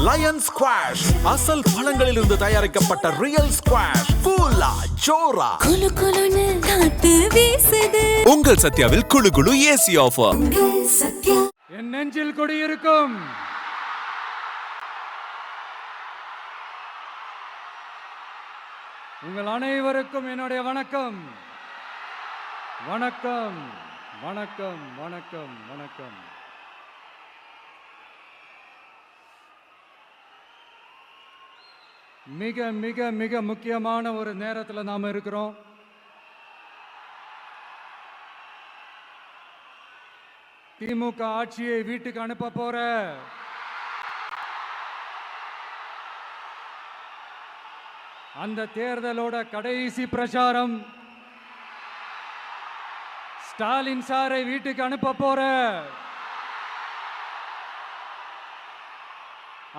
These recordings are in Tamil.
லயன் ஸ்குவாஷ் அசல் பழங்களில் இருந்து தயாரிக்கப்பட்ட ரியல் ஸ்குவாஷ் கூலா ஜோரா குளு குளுன்னு காத்து வீசுது. உங்கள் சத்யாவில் குளு குளு ஏசி ஆஃபர். சத்யா என் நெஞ்சில் குடியிருக்கும் உங்கள் அனைவருக்கும் என்னுடைய வணக்கம். வணக்கம் வணக்கம் வணக்கம் வணக்கம். மிக மிக மிக முக்கியமான ஒரு நேரத்தில் நாம் இருக்கிறோம். திமுக ஆட்சியை வீட்டுக்கு அனுப்ப போற அந்த தேர்தலோட கடைசி பிரச்சாரம். ஸ்டாலின் சாரை வீட்டுக்கு அனுப்ப போற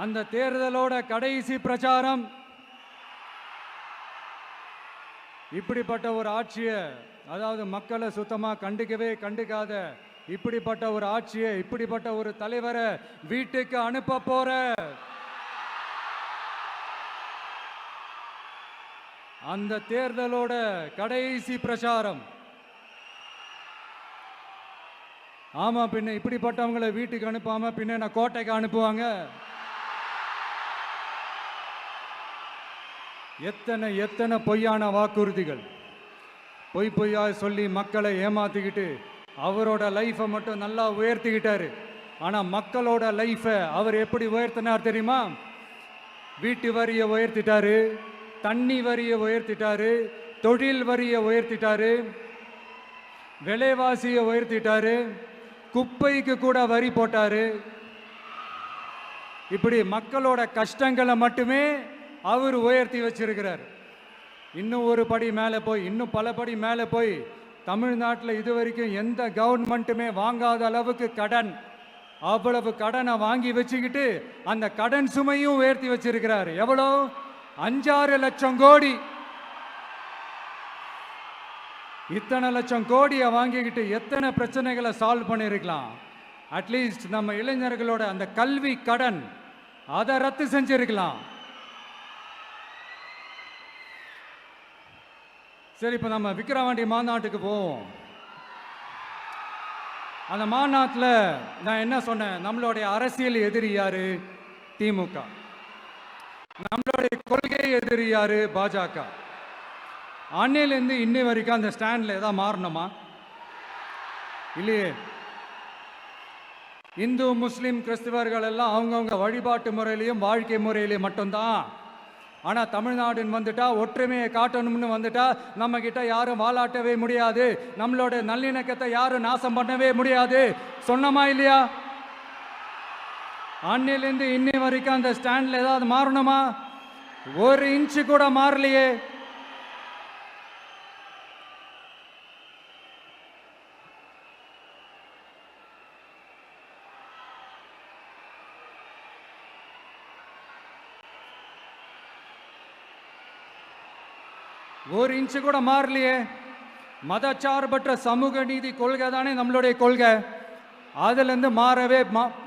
அந்த தேர்தலோட கடைசி பிரச்சாரம். இப்படிப்பட்ட ஒரு ஆட்சியை, அதாவது மக்களை சுத்தமா கண்டுக்காத இப்படிப்பட்ட ஒரு ஆட்சியை, இப்படிப்பட்ட ஒரு தலைவரை வீட்டுக்கு அனுப்ப போற அந்த தேர்தலோட கடைசி பிரச்சாரம். ஆமா, பின்ன இப்படிப்பட்டவங்களை வீட்டுக்கு அனுப்பாம பின்ன என்ன கோட்டைக்கு அனுப்புவாங்க? எத்தனை எத்தனை பொய்யான வாக்குறுதிகள், பொய்யா சொல்லி மக்களை ஏமாத்திக்கிட்டு அவரோட லைஃபை மட்டும் நல்லா உயர்த்திக்கிட்டாரு. ஆனால் மக்களோட லைஃபை அவர் எப்படி உயர்த்தினார் தெரியுமா? வீட்டு வரியை உயர்த்திட்டாரு, தண்ணி வரியை உயர்த்திட்டாரு, தொழில் வரியை உயர்த்திட்டாரு, விலைவாசியை உயர்த்திட்டாரு, குப்பைக்கு கூட வரி போட்டாரு. இப்படி மக்களோட கஷ்டங்களை மட்டுமே அவர் உயர்த்தி வச்சிருக்கிறார். இன்னும் ஒரு படி மேலே போய், இன்னும் பல படி மேலே போய், தமிழ்நாட்டில் இதுவரைக்கும் எந்த கவர்மெண்ட்டுமே வாங்காத அளவுக்கு கடன், அவ்வளவு கடனை வாங்கி வச்சுக்கிட்டு அந்த கடன் சுமையும் உயர்த்தி வச்சிருக்கிறார். எவ்வளோ? 5-6 லட்சம் கோடி. இத்தனை லட்சம் கோடியை வாங்கிக்கிட்டு எத்தனை பிரச்சனைகளை சால்வ் பண்ணியிருக்கலாம். அட்லீஸ்ட் நம்ம இளைஞர்களோட அந்த கல்வி கடன் அதை ரத்து செஞ்சிருக்கலாம். சரி, இப்போ நம்ம விக்கிரவாண்டி மாநாட்டுக்கு போவோம். அந்த மாநாட்டில் நான் என்ன சொன்னேன்? நம்மளுடைய அரசியல் எதிரி யாரு? திமுக. நம்மளுடைய கொள்கை எதிரி யாரு? பாஜக. அன்னையிலேருந்து இன்னை வரைக்கும் அந்த ஸ்டாண்டில் ஏதாவது மாறணுமா? இல்லையே. இந்து முஸ்லீம் கிறிஸ்தவர்கள் எல்லாம் அவங்கவுங்க வழிபாட்டு முறையிலையும் வாழ்க்கை முறையிலையும் மட்டும்தான். ஆனால் தமிழ்நாடுன்னு வந்துட்டா, ஒற்றுமையை காட்டணும்னு வந்துட்டா, நம்ம கிட்ட யாரும் வாலாட்டவே முடியாது, நம்மளோட நல்லிணக்கத்தை யாரும் நாசம் பண்ணவே முடியாது. சொன்னமா இல்லையா? அன்னிலேருந்து இன்னி வரைக்கும் அந்த ஸ்டாண்டில் ஏதாவது மாறணுமா? 1 இன்ச்சு கூட மாறலையே. ஒரு இன்ச்சு கூட மாறலையே. மதச்சார்பற்ற சமூக நீதி கொள்கை தானே நம்மளுடைய கொள்கை. அதுலேருந்து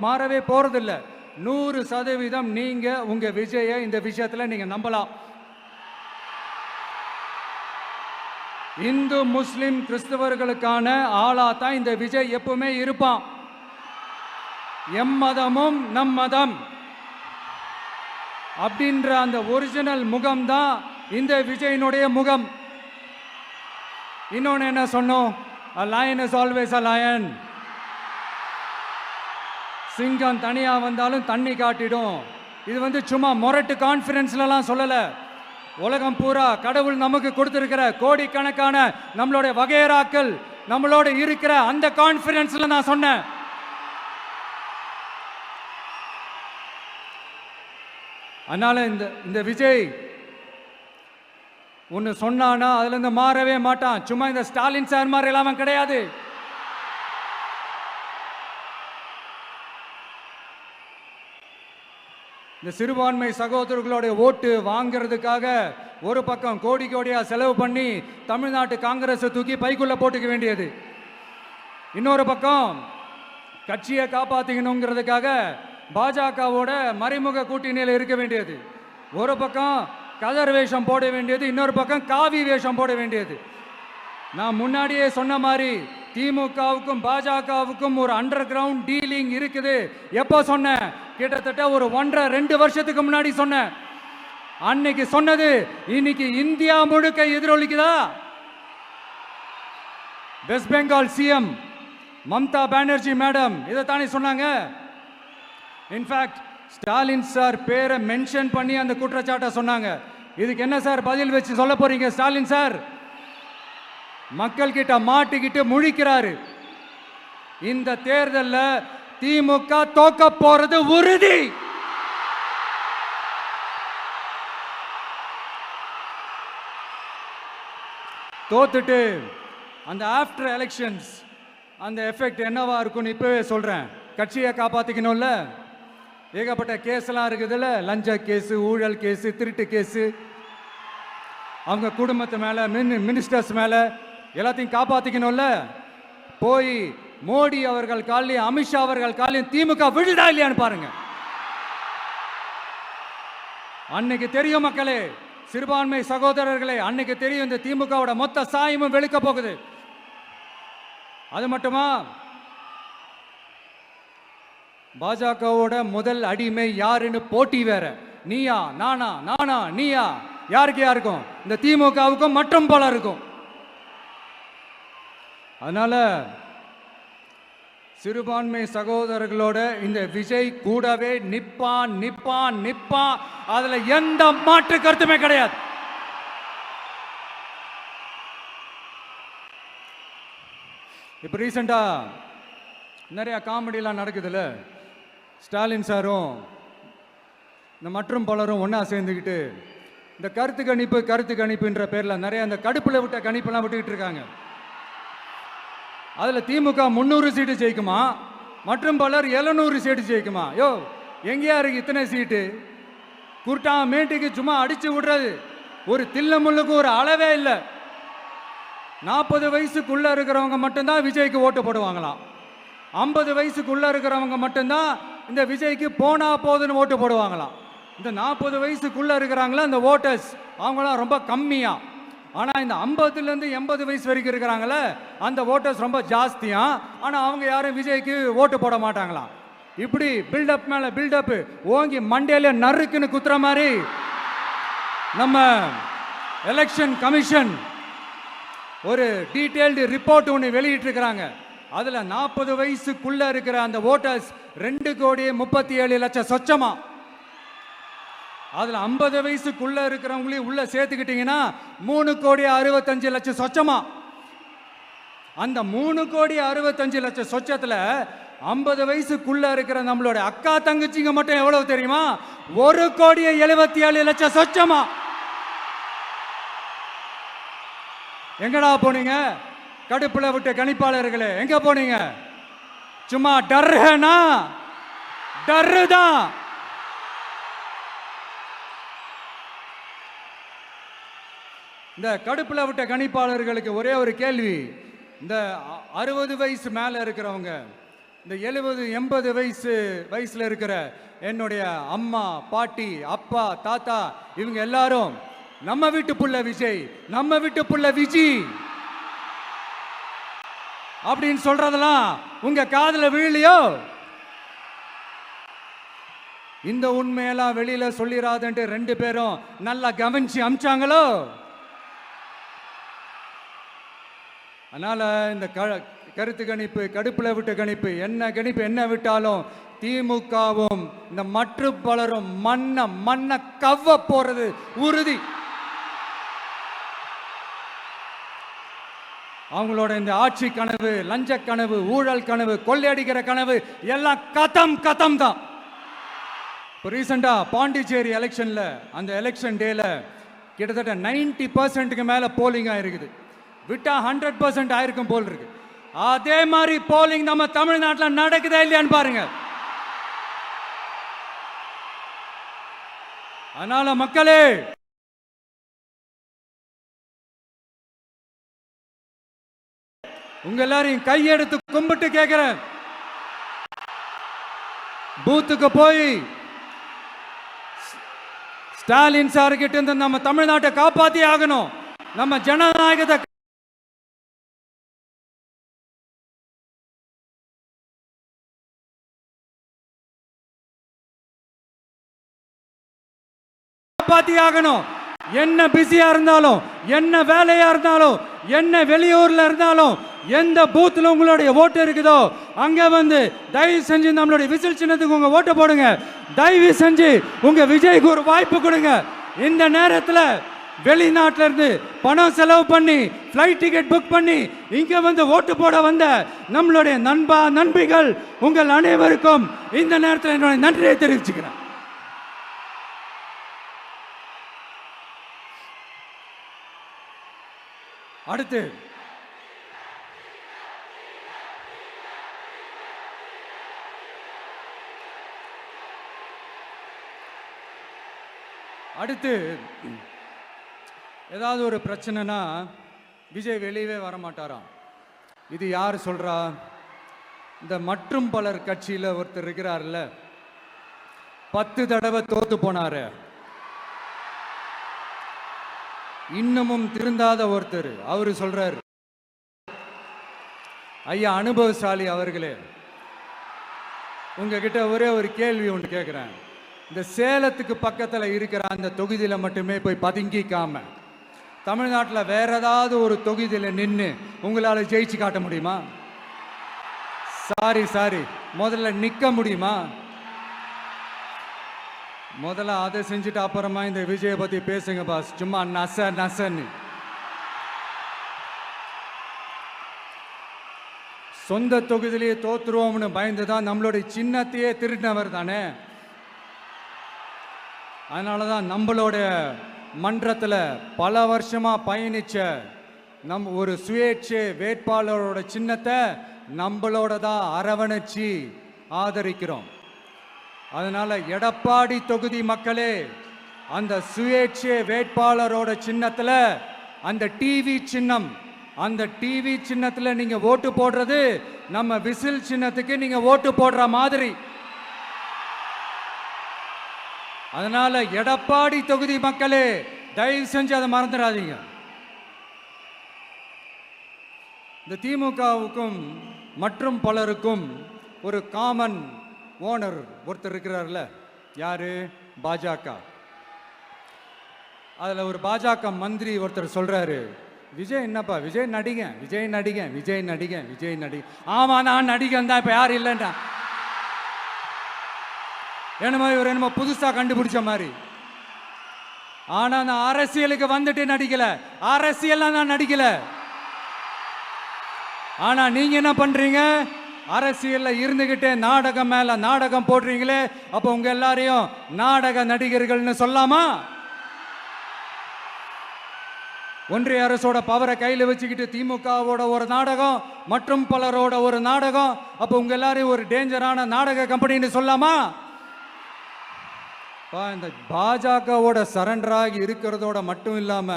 மாறவே போறதில்லை. 100% நீங்க உங்க விஜயை இந்த விஷயத்துல நீங்க நம்பலாம். இந்து முஸ்லிம் கிறிஸ்தவர்களுக்கான ஆளா தான் இந்த விஜய் எப்பவுமே இருப்பான். எம்மதமும் நம் மதம் அப்படின்ற அந்த ஒரிஜினல் முகம் தான் இந்த விஜயினுடைய முகம். இன்னொன்னு என்ன சொன்னோம்? A lion is always a lion. சிங்கம் தனியா வந்தாலும் தண்ணி காட்டிடும். இது சும்மா மொரட்டு கான்ஃபரன்ஸ்லாம் சொல்லல. உலகம் பூரா கடவுள் நமக்கு கொடுத்திருக்கிற கோடிக்கணக்கான நம்மளுடைய வகையறாக்கள் நம்மளோட இருக்கிற அந்த கான்ஃபரன்ஸ்ல நான் சொன்னேன். அதனால இந்த விஜய் ஒன்று சொன்னானா அதுலேருந்து மாறவே மாட்டான். சும்மா இந்த ஸ்டாலின் சார் மாதிரி எல்லாம் கிடையாது. இந்த சிறுபான்மை சகோதரர்களுடைய ஓட்டு வாங்கிறதுக்காக ஒரு பக்கம் கோடி கோடியா செலவு பண்ணி தமிழ்நாட்டு காங்கிரஸை தூக்கி பைக்குள்ள போட்டுக்க வேண்டியது, இன்னொரு பக்கம் கட்சியை காப்பாற்றிக்கணுங்கிறதுக்காக பாஜகவோட மறைமுக கூட்டணியில் இருக்க வேண்டியது. ஒரு பக்கம் கதர் வேஷம் போட வேண்டியது, இன்னொரு பக்கம் காவி வேஷம் போட வேண்டியது. நான் முன்னாடியே சொன்ன மாதிரி திமுகவுக்கும் பாஜகவுக்கும் ஒரு அண்டர் கிரவுண்ட் டீலிங் இருக்குது. எப்போ சொன்னேன்? கிட்டத்தட்ட ஒரு 1.5-2 வருஷத்துக்கு முன்னாடி சொன்னேன். அன்னைக்கு சொன்னது இன்னைக்கு இந்தியா முழுக்க எதிரொலிக்குதா? வெஸ்ட் பெங்கால் சிஎம் மம்தா பானர்ஜி மேடம் இதைத்தானே சொன்னாங்க. இன்ஃபேக்ட் ஸ்டாலின் சார் பேரை மென்ஷன் பண்ணி அந்த குற்றச்சாட்டை சொன்னாங்க. இதுக்கு என்ன சார் பதில் வச்சு சொல்ல போறீங்க? ஸ்டாலின் சார் மக்கள் கிட்ட மாட்டிக்கிட்டு முழிக்கிறாரு. இந்த தேர்தலில் திமுக தோக்க போறது உறுதி. தோத்துட்டு அந்த ஆஃப்டர் எலெக்ஷன்ஸ் அந்த எஃபெக்ட் என்னவா இருக்கும்னு இப்பவே சொல்றேன். கட்சியை காப்பாத்திக்கணும்ல, ஏகப்பட்ட கேஸ்லாம் இருக்குதுல்ல, லஞ்ச கேஸு, ஊழல் கேஸு, திருட்டு கேஸு, அவங்க குடும்பத்து மேல, மினிஸ்டர்ஸ் மேல எல்லாத்தையும் காப்பாத்திக்கணும்ல. போய் மோடி அவர்கள் காலையும் அமித்ஷா அவர்கள் காலையும் திமுக விழுதா இல்லையான்னு பாருங்க. அன்னைக்கு தெரியும் மக்களே, சிறுபான்மை சகோதரர்களே, அன்னைக்கு தெரியும் இந்த திமுகவோட மொத்த சாயமும் வெளுக்க போகுது. அது மட்டுமா, பாஜகவோட முதல் அடிமை யாருன்னு போட்டி வேற. நீயா நானா, நானா நீயா, யாருக்கு யாருக்கும்? இந்த திமுகவுக்கும் மற்றும் பலருக்கும். அதனால சிறுபான்மை சகோதரர்களோட இந்த விஜய் கூடவே நிப்பான் நிப்பான் நிப்பான். அதுல எந்த மாற்று கருத்துமே கிடையாது. இப்ப ரீசெண்டா நிறைய காமெடியெல்லாம் நடக்குதுல்ல. ஸ்டாலின் சாரும் இந்த மற்றும் பலரும் ஒன்னா சேர்ந்துக்கிட்டு இந்த கருத்து கணிப்புன்ற பேர்ல நிறைய அந்த கடுப்புல விட்ட கணிப்பெல்லாம் விட்டுக்கிட்டு இருக்காங்க. அதுல திமுக 300 சீட்டு ஜெயிக்குமா, மற்றும் பலர் 700 சீட்டு ஜெயிக்குமா? யோ, எங்கேயா இருக்கு இத்தனை சீட்டு? குர்ட்டா மேட்டுக்கு சும்மா அடிச்சு விடுறது. ஒரு தில்லமுள்ளுக்கு ஒரு அளவே இல்லை. 40 வயசுக்குள்ள இருக்கிறவங்க மட்டும்தான் விஜய்க்கு ஓட்டு போடுவாங்களாம். 50 வயசுக்குள்ள இருக்கிறவங்க மட்டும்தான் இந்த விஜய்க்கு போனா போதுன்னு ஓட்டு போடுவாங்களாம். இந்த 40 வயசுக்குள்ள இருக்கிறாங்களா இந்த ஓட்டர்ஸ், அவங்களாம் ரொம்ப கம்மியா. ஆனா இந்த 50லேருந்து 80 வயசு வரைக்கும் இருக்கிறாங்களே அந்த ஓட்டர்ஸ் ரொம்ப ஜாஸ்தியா. ஆனா அவங்க யாரும் விஜய்க்கு ஓட்டு போட மாட்டாங்களாம். இப்படி பில்டப் மேல பில்டப் ஓங்கி மண்டையில நறுக்குன்னு குத்துற மாதிரி நம்ம எலெக்ஷன் கமிஷன் ஒரு டீடைல்டு ரிப்போர்ட் ஒன்று வெளியிட்டு இருக்கிறாங்க. அதுல 40 வயசுக்குள்ள இருக்கிற அந்த ஓட்டர்ஸ் 2,37,00,000 சொச்சமா. அதுல 50 வயசுக்குள்ள இருக்கிறவங்களையும் உள்ள சேர்த்துக்கிட்டீங்கன்னா 3,65,00,000 சொச்சமா. அந்த 3,65,00,000 சொச்சத்துல 50 வயசுக்குள்ள இருக்கிற நம்மளோட அக்கா தங்கச்சிங்க மட்டும் எவ்வளவு தெரியுமா? 1,77,00,000 சொச்சமா. எங்கடா போனீங்க கடுப்புல விட்ட கணிப்பாளர்களே? எங்க போனீங்க? சும்மா டர்னா டர்தான். இந்த கடுப்புல விட்ட கணிப்பாளர்களுக்கு ஒரே ஒரு கேள்வி. இந்த 60 வயசு மேல இருக்கிறவங்க, இந்த 70-80 வயசுல இருக்கிற என்னுடைய அம்மா, பாட்டி, அப்பா, தாத்தா, இவங்க எல்லாரும் நம்ம வீட்டு புள்ள விஜய், நம்ம வீட்டு புள்ள விஜி அப்படின்னு சொல்றதெல்லாம் உங்க காதுல விழலையோ? இந்த உண்மையெல்லாம் வெளியில சொல்லிராதுன்ட்டு 2 பேரும் நல்லா கவனிச்சு அமிச்சாங்களோ? அதனால இந்த கருத்து கணிப்பு, கடுப்புல விட்ட கணிப்பு, என்ன விட்டாலும் திமுகவும் இந்த மற்ற பலரும் மண்ண கவ்வ போறது உறுதி. அவங்களோட இந்த ஆட்சி கனவு, லஞ்ச கனவு, ஊழல் கனவு, கொள்ளையடிக்கிற கனவு எல்லாம் கதம் தான். இப்போ ரீசெண்டா பாண்டிச்சேரி எலெக்ஷன்ல, அந்த எலெக்ஷன் டேல கிட்டத்தட்ட 90% மேல போலிங் ஆயிருக்குது. விட்டா 100% ஆயிருக்கும் போல் இருக்கு. அதே மாதிரி போலிங் நம்ம தமிழ்நாட்டில் நடக்குதா இல்லையான்னு பாருங்க. அதனால மக்களே, உங்க எல்லாரையும் கையெடுத்து கும்பிட்டு கேட்கிறேன். பூத்துக்கு போய் ஸ்டாலின் சார் கிட்ட இருந்து நம்ம தமிழ்நாட்டை காப்பாத்தி ஆகணும். நம்ம ஜனநாயகத்தை காப்பாத்தி ஆகணும். என்ன பிஸியா இருந்தாலும், என்ன வேலையா இருந்தாலும், என்ன வெளியூர்ல இருந்தாலும், எந்த பூத்துல உங்களுடைய ஓட்டு இருக்குதோ அங்க வந்து தயவு செஞ்சு நம்மளுடைய விசில் சின்னத்துக்கு உங்க ஓட்டு போடுங்க. தயவு செஞ்சு உங்க விஜய்க்கு ஒரு வாய்ப்பு கொடுங்க. இந்த நேரத்தில் வெளிநாட்டில இருந்து பணம் செலவு பண்ணி ஃப்ளைட் டிக்கெட் புக் பண்ணி இங்க வந்து ஓட்டு போட வந்த நம்மளுடைய நண்பிகள் உங்கள் அனைவருக்கும் இந்த நேரத்தில் என்னுடைய நன்றியை தெரிவிச்சுக்கிறேன். அடுத்து ஏதாவது ஒரு பிரச்சனைனா விஜய் வெளியவே வர மாட்டாராம். இது யார் சொல்றா? இந்த மற்றும் பலர் கட்சியில் ஒருத்தர் இருக்கிறார்ல, 10 தடவை தோத்து போனாரு, இன்னமும் திருந்தாத ஒருத்தர். அவரு சொல்றாரு, ஐயா அனுபவசாலி அவர்களே, உங்ககிட்ட ஒரே ஒரு கேள்வி ஒன்று கேட்குறேன். இந்த சேலத்துக்கு பக்கத்தில் இருக்கிற அந்த தொகுதியில் மட்டுமே போய் பதுங்கிக்காம தமிழ்நாட்டில் வேற ஏதாவது ஒரு தொகுதியில் நின்று உங்களால் ஜெயிச்சு காட்ட முடியுமா? சாரி, முதல்ல நிற்க முடியுமா? முதல்ல அதை செஞ்சுட்டு அப்புறமா இந்த விஜயை பற்றி பேசுங்க பாஸ். சும்மா நசன்னு சொந்த தொகுதியிலேயே தோத்துருவோம்னு பயந்து தான் நம்மளுடைய சின்னத்தையே திருடினவர் தானே. அதனால தான் நம்மளோட மன்றத்தில் பல வருஷமாக பயணிச்ச ஒரு சுயேட்சை வேட்பாளரோட சின்னத்தை நம்மளோட தான் அரவணைச்சி ஆதரிக்கிறோம். அதனால எடப்பாடி தொகுதி மக்களே, அந்த சுயேட்சை வேட்பாளரோட சின்னத்தில் அந்த டிவி சின்னம், அந்த டிவி சின்னத்தில் நீங்க ஓட்டு போடுறது நம்ம விசில் சின்னத்துக்கு நீங்க ஓட்டு போடுற மாதிரி. அதனால எடப்பாடி தொகுதி மக்களே, தயவு செஞ்சு அதை மறந்துடாதீங்க. இந்த திமுகவுக்கும் மற்றும் பலருக்கும் ஒரு காமன் ஓனர் ஒருத்தர் இருக்கிறார்ல, யாரு? பாஜக. அதுல ஒரு பாஜக மந்திரி ஒருத்தர் சொல்றாரு, விஜய் என்னப்பா, விஜய் நடிகன். ஆமா, நான் நடிகன் தான், இப்ப யாரும் இல்லைன்றா. என்னமோ இவர் என்னமோ புதுசா கண்டுபிடிச்ச மாதிரி. ஆனா நான் அரசியலுக்கு வந்துட்டு நடிக்கல, அரசியல் நான் நடிக்கல. ஆனா நீங்க என்ன பண்றீங்க? அரசியல்ல இருந்துகிட்டே நாடகம் மேல நாடகம் போடுறீங்களே. அப்ப உங்க எல்லாரையும் நாடக நடிகர்கள்னு சொல்லாமா? ஒன்றிய அரசோட பவரை கையில் வச்சுக்கிட்டு திமுகவோட ஒரு நாடகம், மற்றும் பலரோட ஒரு நாடகம். அப்ப உங்க எல்லாரையும் ஒரு டேஞ்சரான நாடக கம்பெனின்னு சொல்லாமா? இந்த பாஜகவோட சரண்டராகி இருக்கிறதோட மட்டும் இல்லாம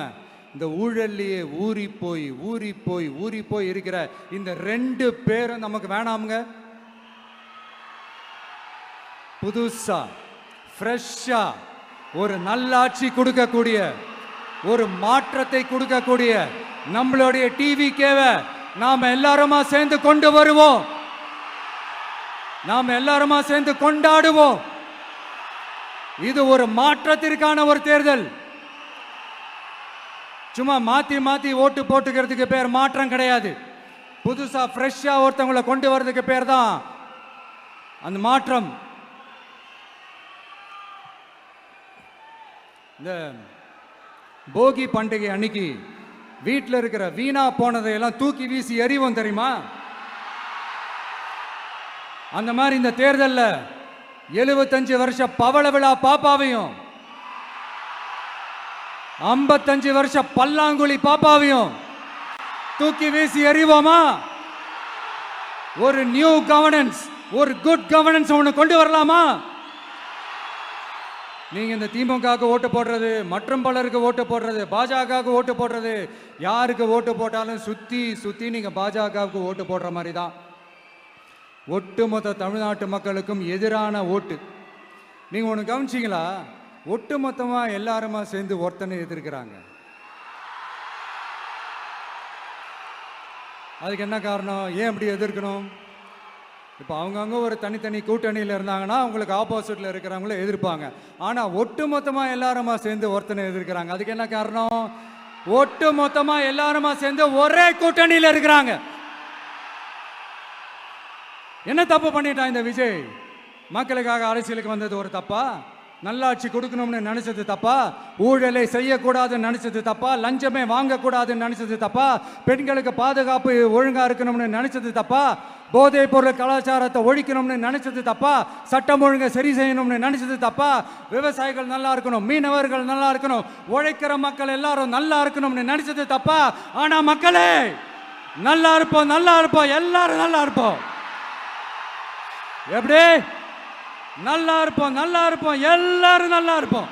இந்த ஊழல்லையே ஊறி போய் இருக்கிற இந்த 2 பேரும் நமக்கு வேணாமுங்க. புதுசா ஃப்ரெஷ்ஷா ஒரு நல்லாட்சி கொடுக்கக்கூடிய, ஒரு மாற்றத்தை கொடுக்கக்கூடிய நம்மளுடைய டிவிக்கேவை நாம எல்லாருமா சேர்ந்து கொண்டு வருவோம், நாம எல்லாருமா சேர்ந்து கொண்டாடுவோம். இது ஒரு மாற்றத்திற்கான ஒரு தேர்தல். சும்மா மாத்தி ஓட்டு போட்டுக்கிறதுக்கு பேர் மாற்றம் கிடையாது. புதுசா ஃப்ரெஷ்ஷா ஒருத்தவங்களை கொண்டு வர்றதுக்கு பேர் தான் அந்த மாற்றம். இந்த போகி பண்டிகை அன்னைக்கு வீட்டில் இருக்கிற வீணா போனதையெல்லாம் தூக்கி வீசி எறிவோம் தெரியுமா? அந்த மாதிரி இந்த தேர்தலில் 75 வருஷ பவள விழா பாப்பாவையும் 55 வருஷ பல்லாங்குழி பாப்பாவையும் தூக்கி வீசி எறிவோமா? ஒரு நியூ கவர்னன்ஸ், ஒரு குட் கவர்னன்ஸ் ஒன்று கொண்டு வரலாமா? நீங்க இந்த திமுகவுக்கு ஓட்டு போடுறது, மற்றும் பலருக்கு ஓட்டு போடுறது, பாஜகவுக்கு ஓட்டு போடுறது, யாருக்கு ஓட்டு போட்டாலும் சுத்தி நீங்க பாஜகவுக்கு ஓட்டு போடுற மாதிரி தான். ஒட்டுமொத்த தமிழ்நாட்டு மக்களுக்கும் எதிரான ஓட்டு. நீங்கள் ஒன்று கவனிச்சிங்களா? ஒட்டுமொத்தமாக எல்லாருமா சேர்ந்து ஒருத்தனை எதிர்க்கிறாங்க. அதுக்கு என்ன காரணம்? ஏன் அப்படி எதிர்க்கணும்? இப்போ அவங்கவுங்க ஒரு தனித்தனி கூட்டணியில் இருந்தாங்கன்னா அவங்களுக்கு ஆப்போசிட்டில் இருக்கிறவங்கள எதிர்ப்பாங்க. ஆனால் ஒட்டுமொத்தமாக எல்லாருமா சேர்ந்து ஒருத்தனை எதிர்க்கிறாங்க. அதுக்கு என்ன காரணம்? ஒட்டுமொத்தமாக எல்லாருமா சேர்ந்து ஒரே கூட்டணியில் இருக்கிறாங்க. என்ன தப்பு பண்ணிட்டான் இந்த விஜய்? மக்களுக்காக அரசியலுக்கு வந்தது ஒரு தப்பா? நல்லாட்சி கொடுக்கணும்னு நினைச்சது தப்பா? ஊழலை செய்யக்கூடாதுன்னு நினைச்சது தப்பா? லஞ்சமே வாங்கக்கூடாதுன்னு நினைச்சது தப்பா? பெண்களுக்கு பாதுகாப்பு ஒழுங்கா இருக்கணும்னு நினைச்சது தப்பா? போதைப் பொருள் கலாச்சாரத்தை ஒழிக்கணும்னு நினைச்சது தப்பா? சட்டம் ஒழுங்கை சரி செய்யணும்னு நினைச்சது தப்பா? விவசாயிகள் நல்லா இருக்கணும், மீனவர்கள் நல்லா இருக்கணும், உழைக்கிற மக்கள் எல்லாரும் நல்லா இருக்கணும்னு நினைச்சது தப்பா? ஆனா மக்களே, நல்லா இருப்போம், நல்லா இருப்போம், எல்லாரும் நல்லா இருப்போம். எப்படி? நல்லா இருப்போம், நல்லா இருப்போம், எல்லாரும் நல்லா இருப்போம்.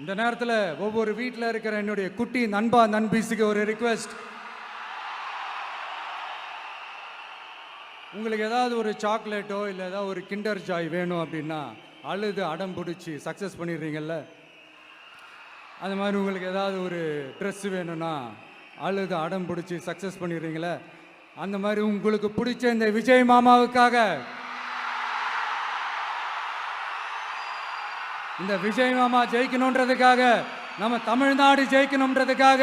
இந்த நேரத்தில் ஒவ்வொரு வீட்டில் இருக்கிற என்னுடைய குட்டி நண்பா நண்பீஸுக்கு ஒரு ரிக்வெஸ்ட். உங்களுக்கு ஏதாவது ஒரு சாக்லேட்டோ இல்லை ஏதாவது ஒரு கிண்டர் ஜாய் வேணும் அப்படின்னா அழுது அடம் பிடிச்சி சக்ஸஸ் பண்ணிடுறீங்கல்ல, அது மாதிரி உங்களுக்கு ஏதாவது ஒரு ட்ரெஸ் வேணும்னா அழுது அடம் பிடிச்சி சக்ஸஸ் பண்ணிடுறீங்களே, அந்த மாதிரி உங்களுக்கு பிடிச்ச இந்த விஜய் மாமாவுக்காக, இந்த விஜய் மாமா ஜெயிக்கணுன்றதுக்காக, நம்ம தமிழ்நாடு ஜெயிக்கணுன்றதுக்காக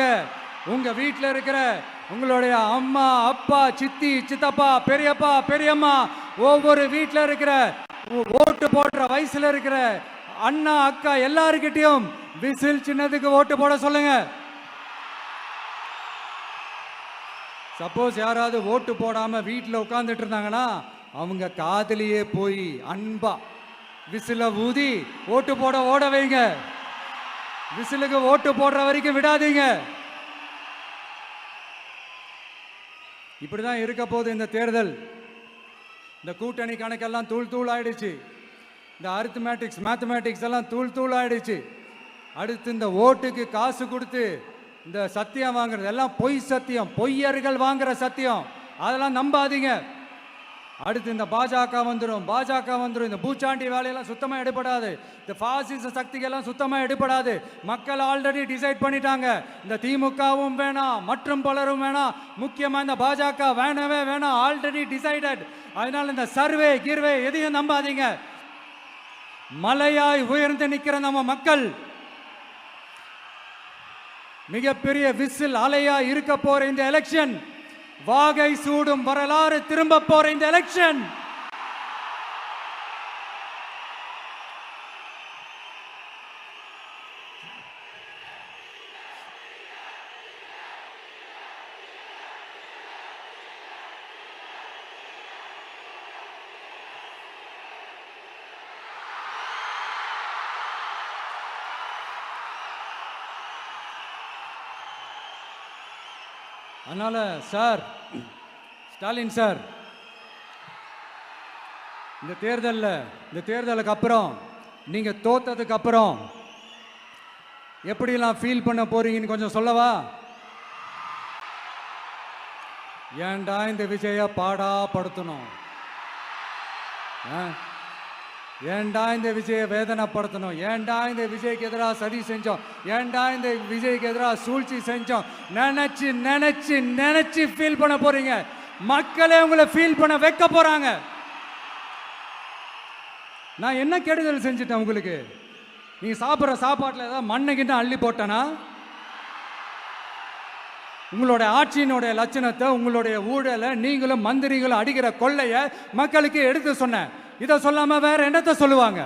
உங்க வீட்டில் இருக்கிற உங்களுடைய அம்மா, அப்பா, சித்தி, சித்தப்பா, பெரியப்பா, பெரியம்மா, ஒவ்வொரு வீட்டில் இருக்கிற ஓட்டு போடுற வயசுல இருக்கிற அண்ணா, அக்கா எல்லாருக்கிட்டையும் விசில் சின்னதுக்கு ஓட்டு போட சொல்லுங்க. சப்போஸ் யாராவது ஓட்டு போடாம வீட்டில் உட்காந்துட்டு இருந்தாங்கன்னா அவங்க காதலியே போய் அன்பா விசில ஊதி ஓட்டு போட ஓட வைங்க. விசிலுக்கு ஓட்டு போடுற வரைக்கும் விடாதீங்க. இப்படிதான் இருக்க போது இந்த தேர்தல். இந்த கூட்டணி கணக்கெல்லாம் தூள் தூள் ஆயிடுச்சு. இந்த அரித்மேட்டிக்ஸ் மேத்தமேட்டிக்ஸ் எல்லாம் தூள் தூள் ஆயிடுச்சு. அடுத்து இந்த ஓட்டுக்கு காசு கொடுத்து இந்த சத்தியம் வாங்குறது எல்லாம் பொய் சத்தியம், பொய்யர்கள் வாங்குற சத்தியம், அதெல்லாம் நம்பாதீங்க. அடுத்து இந்த பாஜக வந்துடும், இந்த பூச்சாண்டி வேலையெல்லாம் சுத்தமாக எடுபடாது. இந்த பாசிச சக்திகள்லாம் சுத்தமாக எடுபடாது. மக்கள் ஆல்ரெடி டிசைட் பண்ணிட்டாங்க. இந்த திமுகவும் வேணாம், மற்றும் பலரும் வேணாம், முக்கியமாக இந்த பாஜக வேணவே வேணாம், ஆல்ரெடி டிசைடட். அதனால இந்த சர்வே கிர்வே எதையும் நம்பாதீங்க. மலையாய் உயர்ந்து நிற்கிற நம்ம மக்கள் மிகப்பெரிய விசில் அலையா இருக்க போற இந்த எலெக்ஷன், வாகை சூடும் வரலாறு திரும்ப போற இந்த எலெக்ஷன், அதனால சார், ஸ்டாலின் சார், இந்த தேர்தலுக்கு அப்புறம் நீங்க தோத்ததுக்கு அப்புறம் எப்படிலாம் ஃபீல் பண்ண போறீங்கன்னு கொஞ்சம் சொல்லவா? ஏன்டா இந்த விஜய பாடா படுத்தணும், ஏன்டா இந்த விஜயை வேதனைப்படுத்தணும், ஏன்டா இந்த விஜய்க்கு எதிராக சதி செஞ்சோம், ஏன்டா இந்த விஜய்க்கு எதிராக சூழ்ச்சி செஞ்சோம் நினைச்சு நினைச்சு நினைச்சு ஃபீல் பண்ண போறீங்க. மக்களே உங்களை ஃபீல் பண்ண வைக்க போறாங்க. நான் என்ன கெடுதல் செஞ்சுட்டேன் உங்களுக்கு? நீங்க சாப்பிட்ற சாப்பாட்டில் ஏதாவது மண்ணுகிட்ட அள்ளி போட்டேனா? உங்களுடைய ஆட்சியினுடைய லட்சணத்தை, உங்களுடைய ஊழலை, நீங்களும் மந்திரிகளும் அடிக்கிற கொள்ளைய மக்களுக்கு எடுத்து சொன்னேன். இதை சொல்லாம வேற என்னத்தை சொல்லுவாங்க?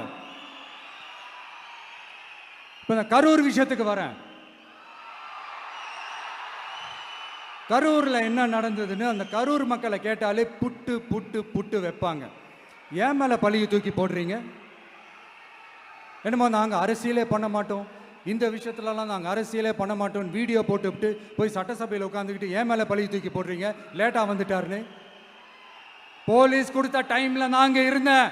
இப்ப இந்த கரூர் விஷயத்துக்கு வரேன். கரூர்ல என்ன நடந்ததுன்னு அந்த கரூர் மக்களை கேட்டாலே புட்டு புட்டு புட்டு வைப்பாங்க. ஏன் மேல பழியை தூக்கி போடுறீங்க? என்னமோ நாங்க அரசியலே பண்ண மாட்டோம், இந்த விஷயத்துலலாம் நாங்கள் அரசியலே பண்ண மாட்டோம்னு வீடியோ போட்டுவிட்டு போய் சட்டசபையில் உட்காந்துக்கிட்டு ஏன் மேலே பழி தூக்கி போடுறீங்க? லேட்டாக வந்துட்டாருன்னு. போலீஸ் கொடுத்த டைமில் நாங்கள் இருந்தேன்.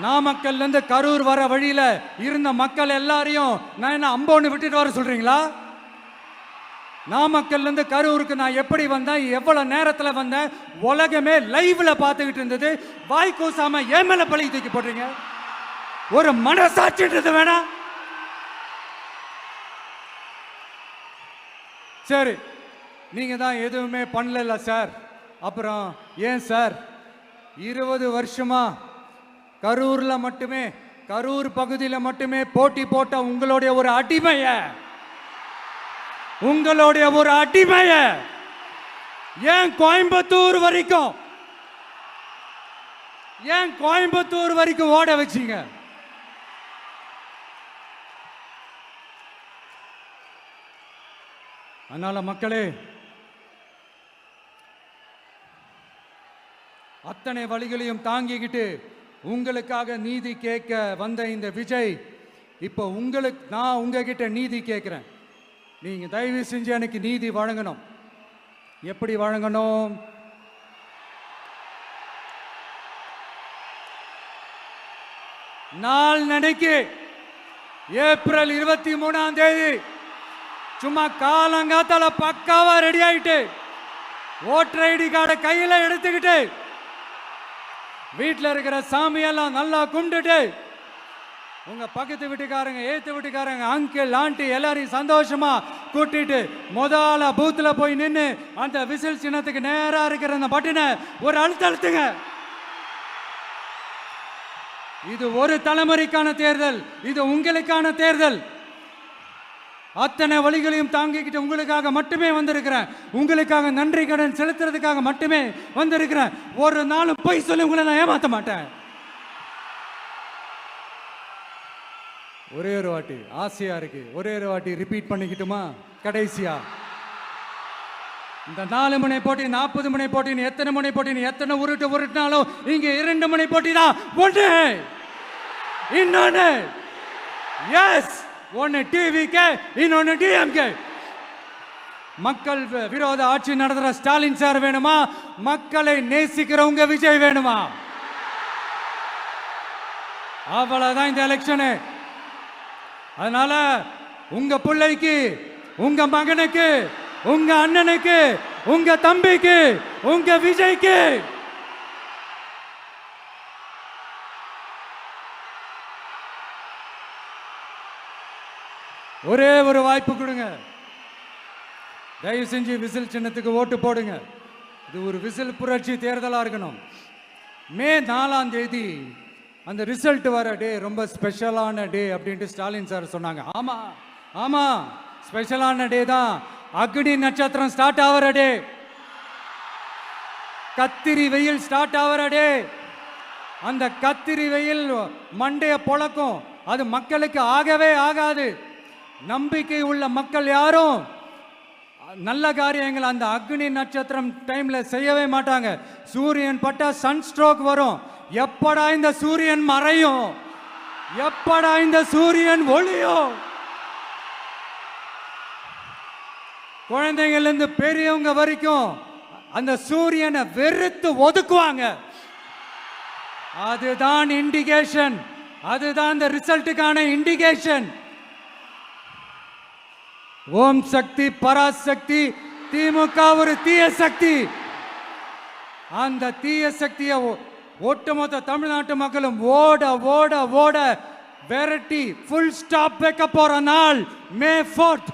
நாமக்கல்ல இருந்து கரூர் வர வழியில இருந்த மக்கள் எல்லாரையும் நான் என்ன அம்போன்னு விட்டுட்டு வர சொல்றீங்களா? நாமக்கல்ல இருந்து கரூருக்கு நான் எப்படி வந்தேன், எவ்வளவு நேரத்துல வந்தேன், உலகமே லைவ்ல பார்த்துக்கிட்டு இருந்தது. வாய் கூசாம ஏன் மேல பழி தூக்கி போடுறீங்க? ஒரு மனசாட்சின்றது வேணா? சரி, நீங்க தான் எதுவுமே பண்ணல சார். அப்புறம் ஏன் சார் 20 வருஷமா கரூர்ல மட்டுமே, கரூர் பகுதியில் மட்டுமே போட்டி போட்ட உங்களுடைய ஒரு அடிமைய ஏன் கோயம்புத்தூர் வரைக்கும் ஓட வச்சீங்க? அதனால மக்களே, அத்தனை வழிகளையும் தாங்கிக்கிட்டு உங்களுக்காக நீதி கேட்க வந்த இந்த விஜய், இப்போ நான் உங்ககிட்ட நீதி கேட்கிறேன். நீங்க தயவு செஞ்சு எனக்கு நீதி வழங்கணும். எப்படி வழங்கணும்? நாளைக்கு ஏப்ரல் 23ஆம் தேதி சும்மா காலங்காத்தால பக்காவா ரெடி ஆயிட்டு ஓட்டர் ஐடி கார்டை கையில எடுத்துக்கிட்டு வீட்டில் இருக்கிற சாமியெல்லாம் நல்லா கும்பிட்டுட்டு உங்க பக்கத்து வீட்டுக்காரங்க, ஏத்து வீட்டுக்காரங்க, அங்கிள் ஆண்டி எல்லாரையும் சந்தோஷமா கூட்டிட்டு முதல்ல பூத்துல போய் நின்று அந்த விசில் சின்னத்துக்கு நேரா இருக்கிற அந்த பட்டனை ஒரு அழுத்துங்க. இது ஒரு தலைமுறைக்கான தேர்தல், இது உங்களுக்கான தேர்தல். அத்தனை வழிகளையும் தாங்கிக்கிட்டு உங்களுக்காக மட்டுமே வந்திருக்கிறேன். உங்களுக்காக நன்றி கடன் செலுத்துறதுக்காக மட்டுமே வந்திருக்கிறேன். ஒரு நாளும் பொய் சொல்லி உங்களை நான் ஏமாத்த மாட்டேன். ஒரே ஒரு வாட்டி ஆசையா இருக்கு, ஒரே ஒரு வாட்டி ரிப்பீட் பண்ணிக்கிட்டுமா? கடைசியா இந்த 4 முனை போட்டி, 40 முனை போட்டி, எத்தனை முனை போட்டி, எத்தனை உருட்டினாலும் இங்க 2 முனை போட்டி தான். ஒன்று இன்னொன்னு எஸ், ஒன்னு டிவிகே, இன்னொன்னு டிஎம்கே. மக்கள் விரோத ஆட்சி நடத்துற ஸ்டாலின் சார் வேணுமா? மக்களை நேசிக்கிறவங்க விஜய் வேணுமா? அவ்வளவுதான் இந்த எலெக்ஷனு. அதனால உங்க பிள்ளைக்கு, உங்க மகனுக்கு, உங்க அண்ணனுக்கு, உங்க தம்பிக்கு, உங்க விஜய்க்கு ஒரே ஒரு வாய்ப்பு கொடுங்க. தயவு செஞ்சு விசில் சின்னத்துக்கு ஓட்டு போடுங்க. இது ஒரு விசில் புரட்சி தேர்தலா இருக்கணும். மே 4ஆம் தேதி அந்த ரிசல்ட் வர டே ரொம்ப ஸ்பெஷலான டே அப்படின்ட்டு ஸ்டாலின் சார் சொன்னாங்க. ஆமா ஆமா, ஸ்பெஷலான டே தான். அக்னி நட்சத்திரம் ஸ்டார்ட் ஆகிற டே, கத்திரி வெயில் ஸ்டார்ட் ஆகிற டே. அந்த கத்திரி வெயில் மண்டைய பொழக்கும். அது மக்களுக்கு ஆகவே ஆகாது. நம்பிக்கை உள்ள மக்கள் யாரும் நல்ல காரியங்கள் அந்த அக்னி நட்சத்திரம் டைம்ல செய்யவே மாட்டாங்க. சூரியன் பட்டா சன் ஸ்ட்ரோக் வரும். எப்படா இந்த சூரியன் மறையும், எப்படா இந்த சூரியன் ஒளியும்? குழந்தைங்கள்ல இருந்து பெரியவங்க வரைக்கும் அந்த சூரியனை வெறுத்து ஒதுக்குவாங்க. அதுதான் இண்டிகேஷன், அதுதான் இந்த ரிசல்ட்டுக்கான இண்டிகேஷன். ஓம் சக்தி பராசக்தி, திமுக ஒரு தீய சக்தி. அந்த தீய சக்தியை ஒட்டுமொத்த தமிழ்நாட்டு மக்களும் ஓட ஓட ஓட விரட்டி ஃபுல் ஸ்டாப் வைக்க போற நாள் மே 4th.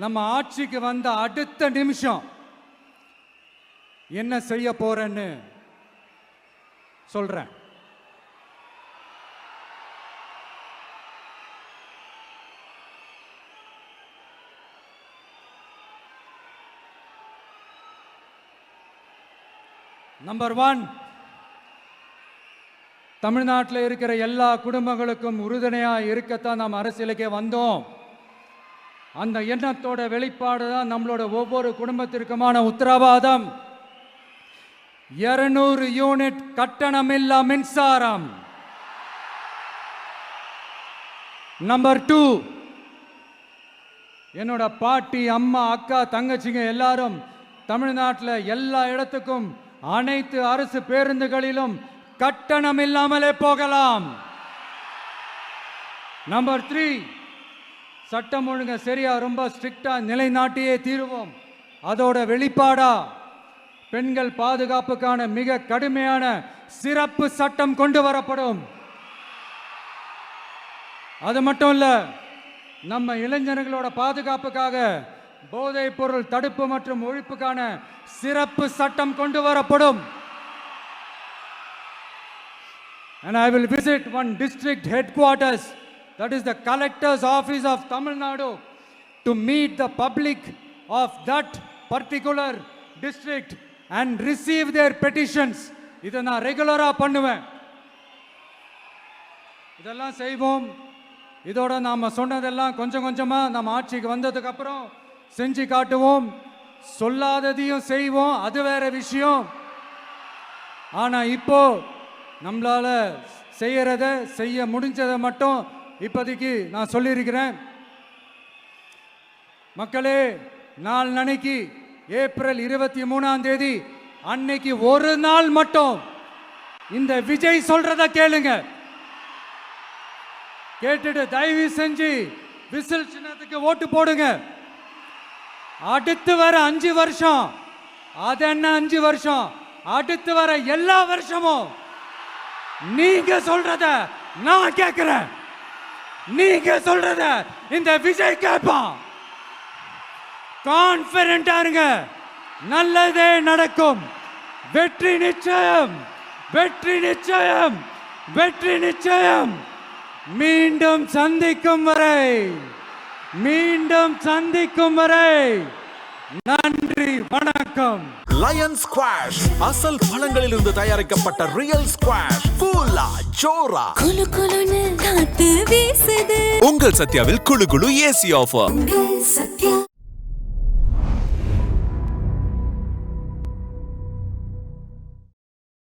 நம்ம ஆட்சிக்கு வந்த அடுத்த நிமிஷம் என்ன செய்ய போறேன்னு சொல்றேன். நம்பர் 1, தமிழ்நாட்டில் இருக்கிற எல்லா குடும்பங்களுக்கும் உறுதுணையா இருக்கத்தான் நாம் அரசியலுக்கே வந்தோம். அந்த எண்ணத்தோட வெளிப்பாடு தான் நம்மளோட ஒவ்வொரு குடும்பத்திற்குமான உத்தரவாதம். 200 யூனிட் கட்டணமில்லா மின்சாரம். நம்பர் 2, என்னோட பாட்டி, அம்மா, அக்கா, தங்கச்சிங்க எல்லாரும் தமிழ்நாட்டில் எல்லா இடத்துக்கும் அனைத்து அரசு பேருந்துகளிலும் கட்டணம் இல்லாமலே போகலாம். நம்பர் 3, சட்டம் ஒழுங்கு சரியா ரொம்ப ஸ்ட்ரிக்டா நிலைநாட்டியே தீருவோம். அதோட வெளிப்பாடா பெண்கள் பாதுகாப்புக்கான மிக கடுமையான சிறப்பு சட்டம் கொண்டு வரப்படும். அது மட்டும் இல்ல, நம்ம இளைஞர்களோட பாதுகாப்புக்காக போதைப் பொருள் தடுப்பு மற்றும் ஒழிப்புக்கான சிறப்பு சட்டம் கொண்டு வரப்படும். And I will visit one district headquarters, that is the collector's office of Tamil Nadu, to meet the public of that particular district and receive their petitions. இதை நான் ரெகுலரா பண்ணுவேன். இதெல்லாம் செய்வோம். இதோட நாம சொன்னதெல்லாம் கொஞ்சம் கொஞ்சமா நம்ம ஆட்சிக்கு வந்ததுக்கு அப்புறம் செஞ்சு காட்டுவோம். சொல்லாததையும் செய்வோம், அது வேற விஷயம். ஆனா இப்போ நம்மளால செய்யறத செய்ய முடிஞ்சதை மட்டும் இப்போதைக்கு நான் சொல்லியிருக்கிறேன். மக்களே, நாளைக்கு ஏப்ரல் 23ஆம் தேதி அன்னைக்கு ஒரு நாள் மட்டும் இந்த விஜய் சொல்றத கேளுங்க. கேட்டுட்டு தயவு செஞ்சு விசில் சின்னத்துக்கு ஓட்டு போடுங்க. அடுத்து வர 5 வருஷம், அது என்ன 5 வருஷம், அடுத்து வர எல்லா வருஷமும் நீங்க சொல்றத நான் கேட்கிறேன். நீங்க சொல்றத இந்த விஜய் கேட்பான். கான்பிடென்டா இருங்க, நல்லதே நடக்கும். வெற்றி நிச்சயம், வெற்றி நிச்சயம், வெற்றி நிச்சயம். மீண்டும் சந்திக்கும் வரை, மீண்டும் சந்திக்கும் வரை நன்றி, வணக்கம். லயன் ஸ்குவாஷ் அசல் பழங்களிலிருந்து தயாரிக்கப்பட்ட ரியல் ஸ்குவாஷ் கூலா ஜோரா. குலு குலுன்னு காத்து வீசுது. உங்கள் சத்யாவில் குளு குளு ஏசி ஆஃபர். உங்கள் சத்யா.